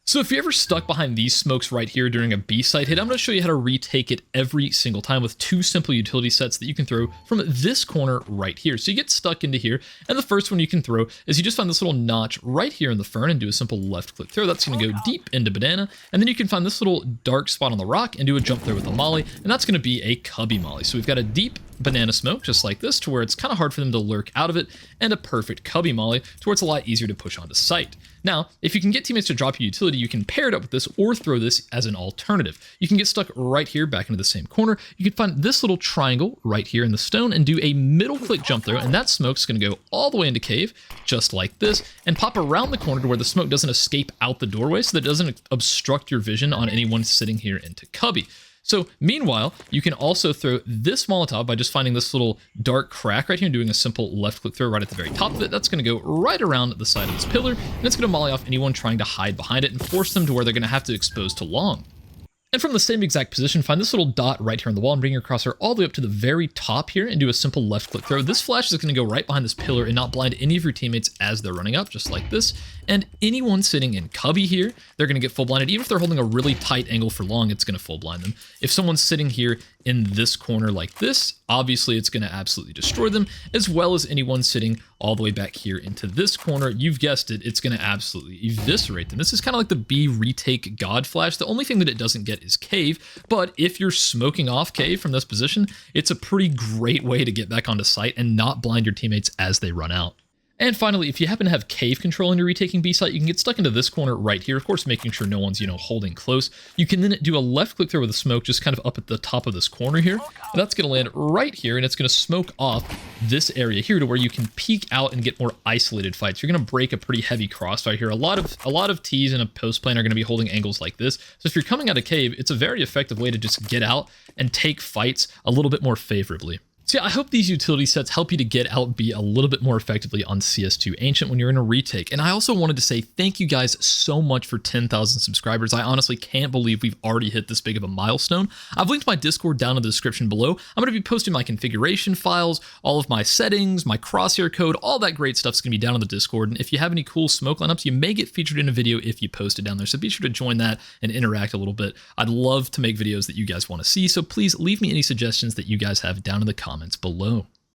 So if you're ever stuck behind these smokes right here during a B site hit, I'm going to show you how to retake it every single time with two simple utility sets that you can throw from this corner right here. So you get stuck into here, and the first one you can throw is you just find this little notch right here in the fern and do a simple left click throw. That's going to go deep into banana, and then you can find this little dark spot on the rock and do a jump throw with a molly, and that's going to be a cubby molly. So we've got a deep banana smoke just like this to where it's kind of hard for them to lurk out of it, and a perfect cubby molly to where it's a lot easier to push onto site. Now, if you can get teammates to drop your utility, you can pair it up with this or throw this as an alternative. You can get stuck right here back into the same corner. You can find this little triangle right here in the stone and do a middle click jump throw, and that smoke's going to go all the way into cave just like this and pop around the corner to where the smoke doesn't escape out the doorway so that it doesn't obstruct your vision on anyone sitting here into cubby. So meanwhile, you can also throw this Molotov by just finding this little dark crack right here and doing a simple left click throw right at the very top of it. That's going to go right around the side of this pillar, and it's going to molly off anyone trying to hide behind it and force them to where they're going to have to expose to long. And from the same exact position, find this little dot right here on the wall and bring your crosshair all the way up to the very top here and do a simple left click throw. This flash is going to go right behind this pillar and not blind any of your teammates as they're running up, just like this. And anyone sitting in cubby here, they're going to get full blinded. Even if they're holding a really tight angle for long, it's going to full blind them. If someone's sitting here in this corner like this, obviously it's going to absolutely destroy them, as well as anyone sitting all the way back here into this corner. You've guessed it, it's going to absolutely eviscerate them. This is kind of like the B retake God flash. The only thing that it doesn't get is cave, but if you're smoking off cave from this position, it's a pretty great way to get back onto site and not blind your teammates as they run out. And finally, if you happen to have cave control and you're retaking B site, you can get stuck into this corner right here, of course, making sure no one's, holding close. You can then do a left click throw with a smoke just kind of up at the top of this corner here. And that's going to land right here, and it's going to smoke off this area here to where you can peek out and get more isolated fights. You're going to break a pretty heavy crossfire here. A lot of T's in a post plane are going to be holding angles like this. So if you're coming out of cave, it's a very effective way to just get out and take fights a little bit more favorably. So yeah, I hope these utility sets help you to get out B a little bit more effectively on CS2 Ancient when you're in a retake. And I also wanted to say thank you guys so much for 10,000 subscribers. I honestly can't believe we've already hit this big of a milestone. I've linked my Discord down in the description below. I'm going to be posting my configuration files, all of my settings, my crosshair code, all that great stuff's going to be down in the Discord. And if you have any cool smoke lineups, you may get featured in a video if you post it down there. So be sure to join that and interact a little bit. I'd love to make videos that you guys want to see. So please leave me any suggestions that you guys have down in the comments below.